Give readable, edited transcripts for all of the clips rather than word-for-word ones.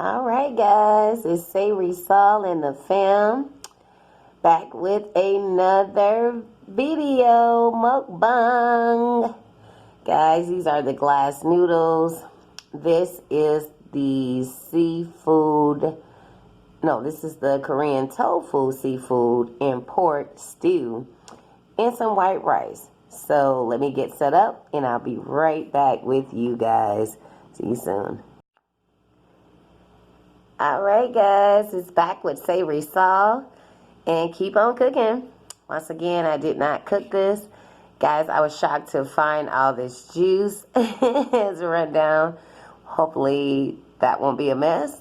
Alright guys, it's Savory Saul and the fam back with another video mukbang. Guys, these are the glass noodles. This is the this is the Korean tofu seafood and pork stew and some white rice. So let me get set up and I'll be right back with you guys. See you soon. Alright guys, it's back with Savory Saul and keep on cooking. Once again, I did not cook this. Guys, I was shocked to find all this juice as a rundown. Hopefully that won't be a mess.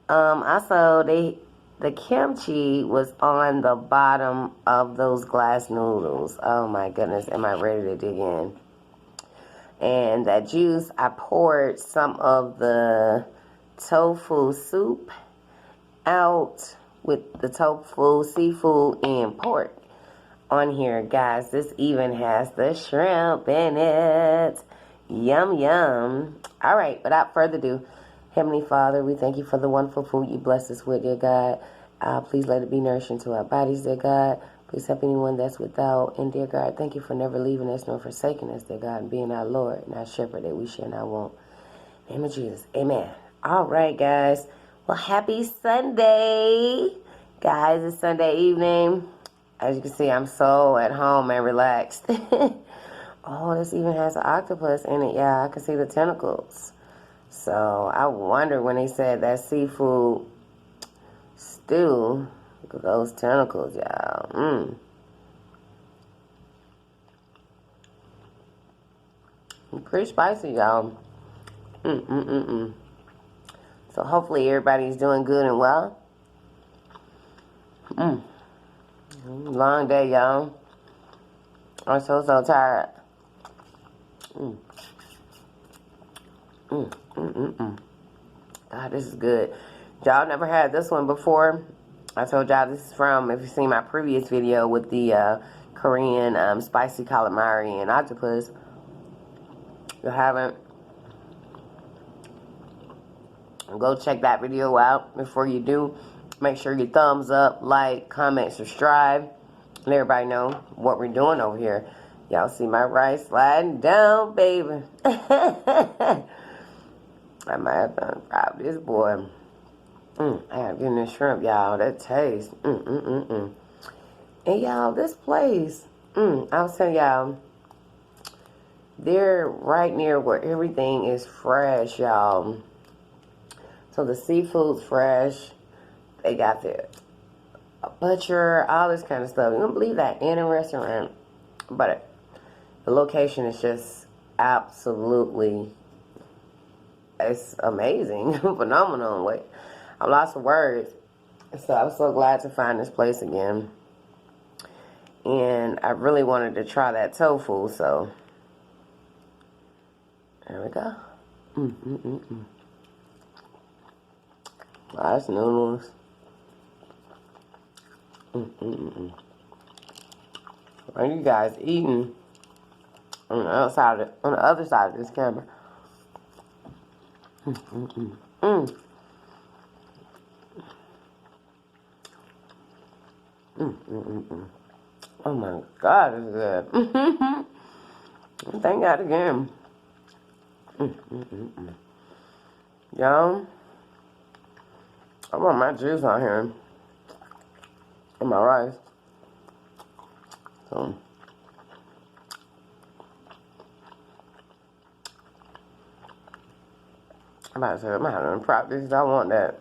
Also, the kimchi was on the bottom of those glass noodles. Oh my goodness, am I ready to dig in? And that juice, I poured some of the tofu soup out with the tofu, seafood, and pork on here. Guys, this even has the shrimp in it. Yum, yum. All right, without further ado, Heavenly Father, we thank you for the wonderful food you bless us with, dear God. Please let it be nourishing to our bodies, dear God. Please help anyone that's without. And dear God, thank you for never leaving us nor forsaking us, dear God, and being our Lord and our shepherd that we shall not want. In the name of Jesus, amen. All right, guys. Well, happy Sunday. Guys, it's Sunday evening. As you can see, I'm so at home and relaxed. Oh, this even has an octopus in it. Yeah, I can see the tentacles. So I wonder when they said that seafood stew, look at those tentacles, y'all. Pretty spicy, y'all. So hopefully everybody's doing good and well. Long day, y'all. I'm so tired. God, this is good. Y'all never had this one before. I told y'all this is from, if you've seen my previous video with the Korean spicy calamari and octopus. If you haven't, go check that video out. Before you do, make sure you thumbs up, like, comment, subscribe. Let everybody know what we're doing over here. Y'all see my rice sliding down, baby. I might have done proud this boy. I have getting this shrimp, y'all. That taste. And y'all, this place, I was telling y'all, they're right near where everything is fresh, y'all. So the seafood's fresh. They got the butcher, all this kind of stuff. You don't believe that in a restaurant. But the location is just absolutely, it's amazing. Phenomenal. Wait, I'm lost for words. So I'm so glad to find this place again. And I really wanted to try that tofu, so there we go. Nice noodles. Are you guys eating on the other side of this camera? Oh my God, it's good. Thank God again. Y'all, I want my juice on here and my rice. So I'm about to say, I'm having to prop this. I want that.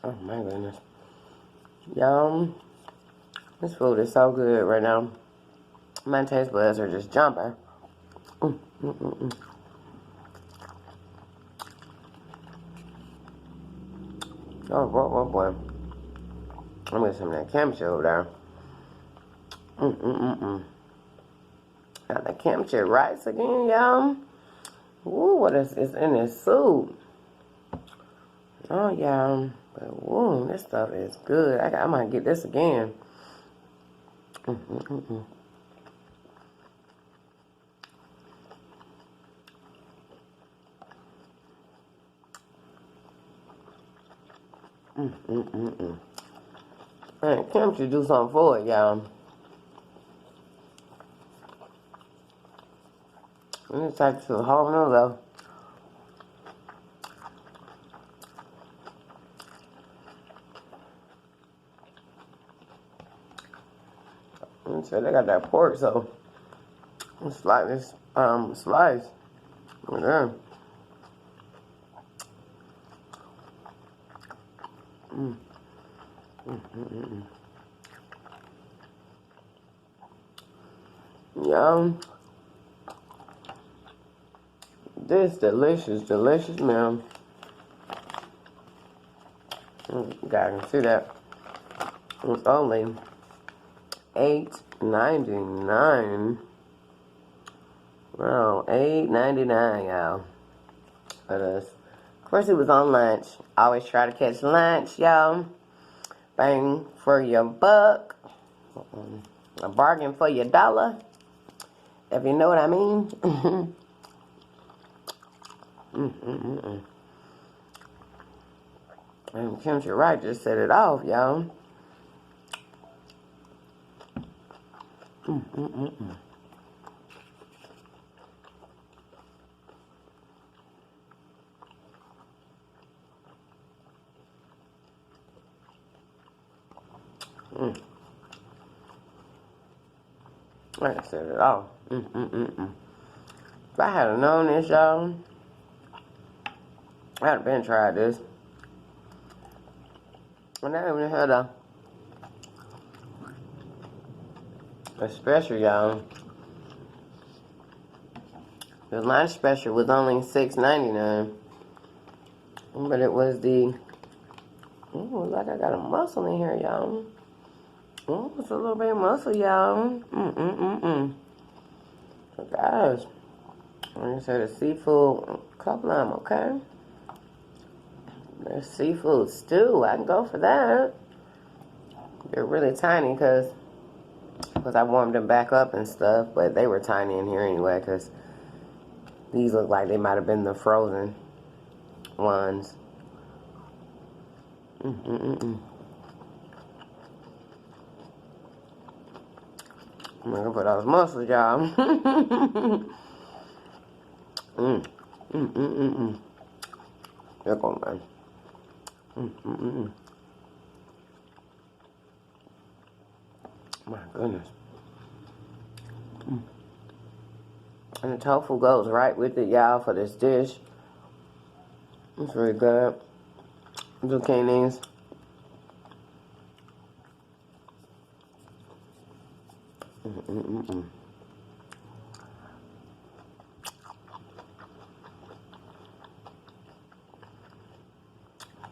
Oh my goodness. Y'all, this food is so good right now. My taste buds are just jumping. Oh, boy. I'm gonna get some of that kimchi over there. Got the kimchi rice again, y'all. Ooh, what is in this soup? Oh, yeah. But, ooh, this stuff is good. I might get this again. Man, Kim should do something for it, y'all. It's like to a whole nother level. So they got that pork, so it's like this slice. Yeah. Yum. This delicious, delicious meal. You guys can see that. It's only $8.99. Wow, $8.99, y'all. For this. Of course, it was on lunch. Always try to catch lunch, y'all. Bang for your buck. A bargain for your dollar. If you know what I mean. And Kimchi Wright just set it off, y'all. I set it off. If I had known this, y'all, I'd have been tried this. And I even had a special, y'all. The lunch special was only $6.99. But it was the, ooh, like I got a mussel in here, y'all. Ooh, it's a little bit of mussel, y'all. So guys, like I said, the seafood, couple of them, okay? There's seafood stew. I can go for that. They're really tiny because I warmed them back up and stuff, but they were tiny in here anyway because these look like they might have been the frozen ones. I'm gonna put those mussels, y'all. There go, man. My goodness. And the tofu goes right with it, y'all, for this dish. It's really good. Zucchinis.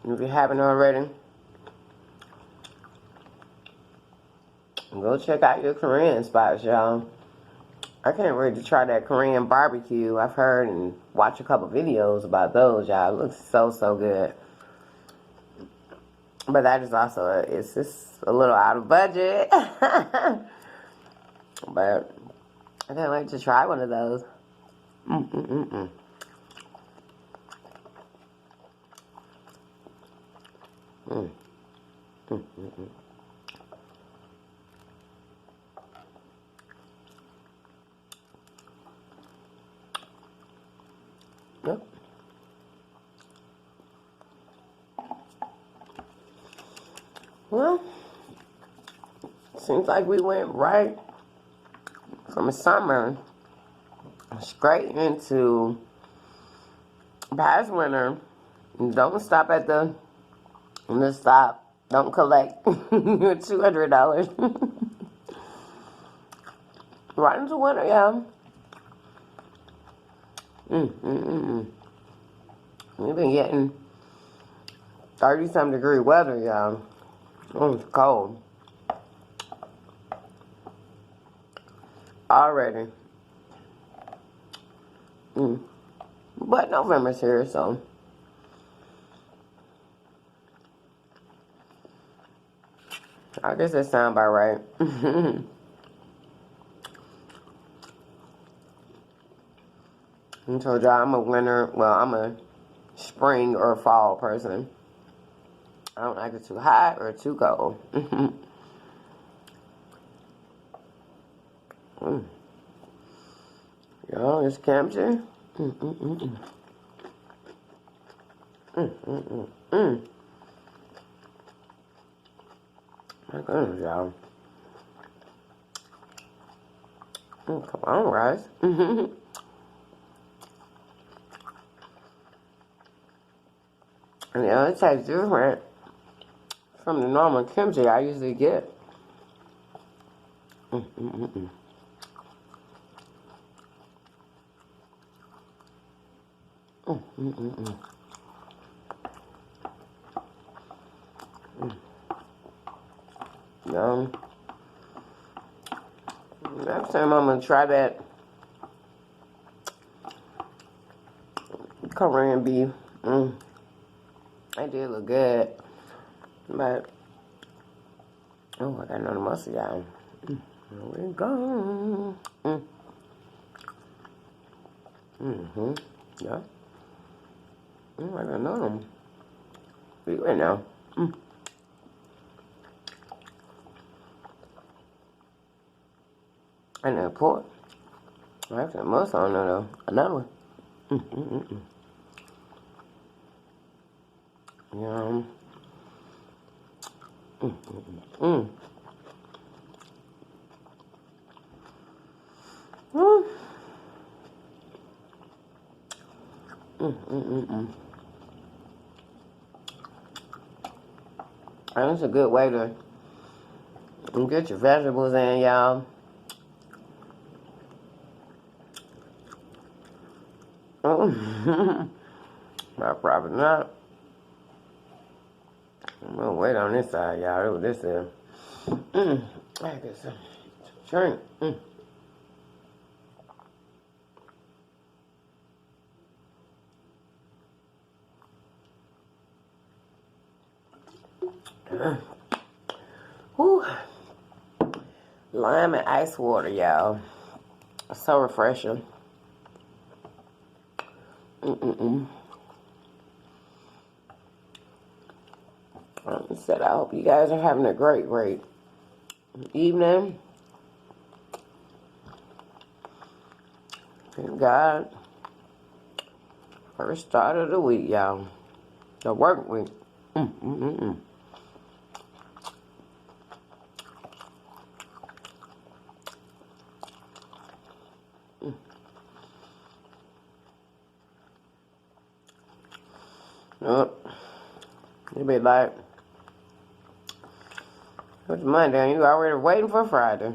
If you haven't already, go check out your Korean spots, y'all. I can't wait to try that Korean barbecue. I've heard and watched a couple videos about those, y'all. It looks so, so good. But that is also, it's just a little out of budget. But I can't wait to try one of those. Yep. Well, seems like we went right from summer straight into past winter. Don't stop at the stop. Don't collect your $200. Right into winter, y'all. We've been getting 30-some degree weather, y'all. Oh, it's cold. Already. But November's here, so. I guess that sounds about right. I told y'all I'm a winter, well, I'm a spring or fall person. I don't like it too hot or too cold. Yo, it's kimchi. My goodness, y'all. Come on, rice. Yeah, it tastes different from the normal kimchi I usually get. Yum. Next time I'm gonna try that Korean beef. It did look good, but oh, I got another muscle, y'all. Here we go. Yeah. I got another one. Be right now. And that pork. I have that muscle on there though. Another one. Yum. And it's a good way to get your vegetables in, y'all. My probably not. I'm gonna wait on this side, y'all. Look what this is. I get some drink. Whew. Lime and ice water, y'all. So refreshing. I hope you guys are having a great evening. Thank God. First start of the week, y'all. The work week. You be like, it's Monday and you already waiting for Friday.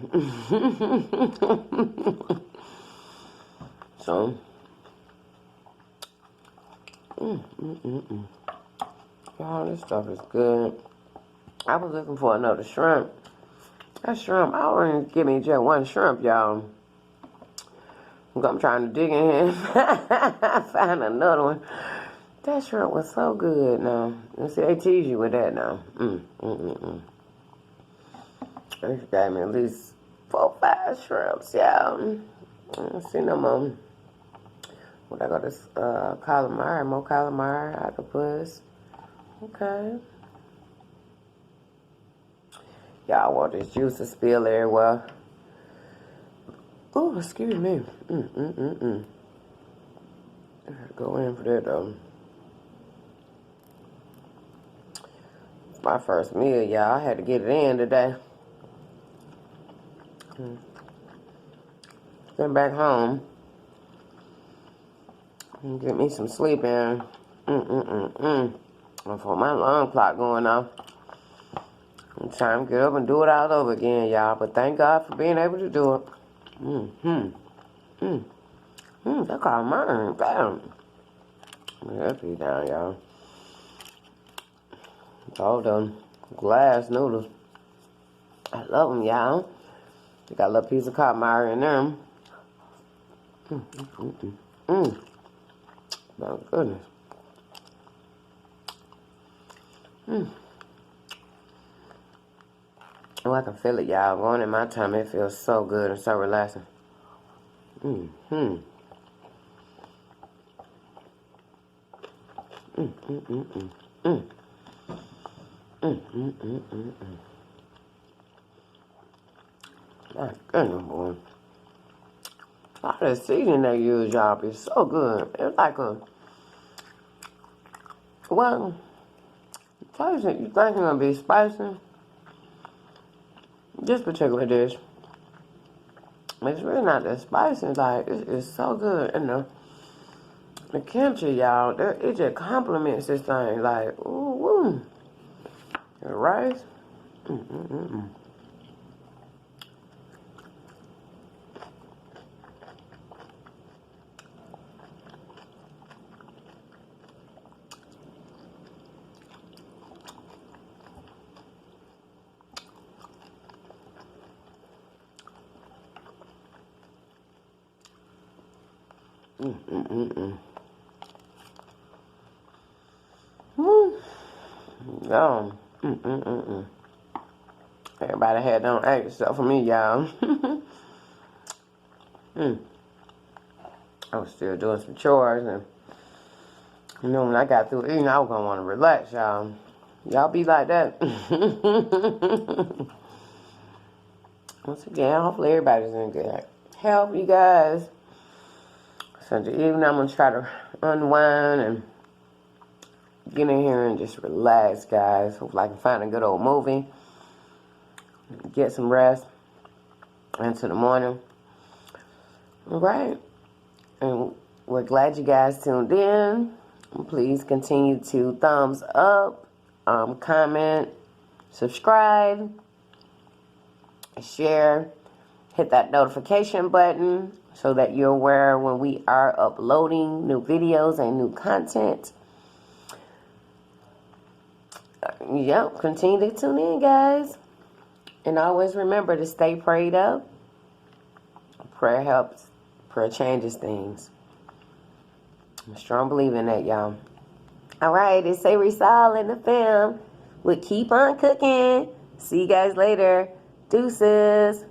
So, y'all, this stuff is good. I was looking for another shrimp. That shrimp, I wouldn't give me just one shrimp, y'all. I'm trying to dig in here and find another one. That shrimp was so good now. You see, they tease you with that now. They got me at least 4 or 5 shrimps, y'all. I don't see no more. What I got this calamari, more calamari, octopus. Okay. Y'all want this juice to spill everywhere. Oh, excuse me. I gotta go in for that though. It's my first meal, y'all. I had to get it in today. Been back home and get me some sleep in. Before my alarm clock going off. It's time to get up and do it all over again, y'all. But thank God for being able to do it. That called mine. Bam. That be down, y'all. All them glass noodles. I love them, y'all. They got a little piece of calamari in them. My goodness. Oh, I can feel it, y'all. Going in my tummy, it feels so good and so relaxing. My goodness, boy. All the seasoning they use, y'all, is so good. It's like a, well, taste it. You think it's gonna be spicy? This particular dish, it's really not that spicy. Like, it's so good. And the kimchi, y'all, it just complements this thing. Like, ooh, woo. The rice. Woo. Yum. Everybody had don't act except for me, y'all. I was still doing some chores, and you know, when I got through eating, I was gonna want to relax, y'all. Y'all be like that. Once again, hopefully everybody's in good health, you guys. Sunday evening, I'm gonna try to unwind and get in here and just relax, guys. Hopefully I can find a good old movie, get some rest into the morning. All right. And we're glad you guys tuned in. Please continue to thumbs up, comment, subscribe, share, hit that notification button so that you're aware when we are uploading new videos and new content. Yep, continue to tune in, guys. And always remember to stay prayed up. Prayer helps. Prayer changes things. I'm a strong believer in that, y'all. All right, it's Say Rizal in the film. We'll keep on cooking. See you guys later. Deuces.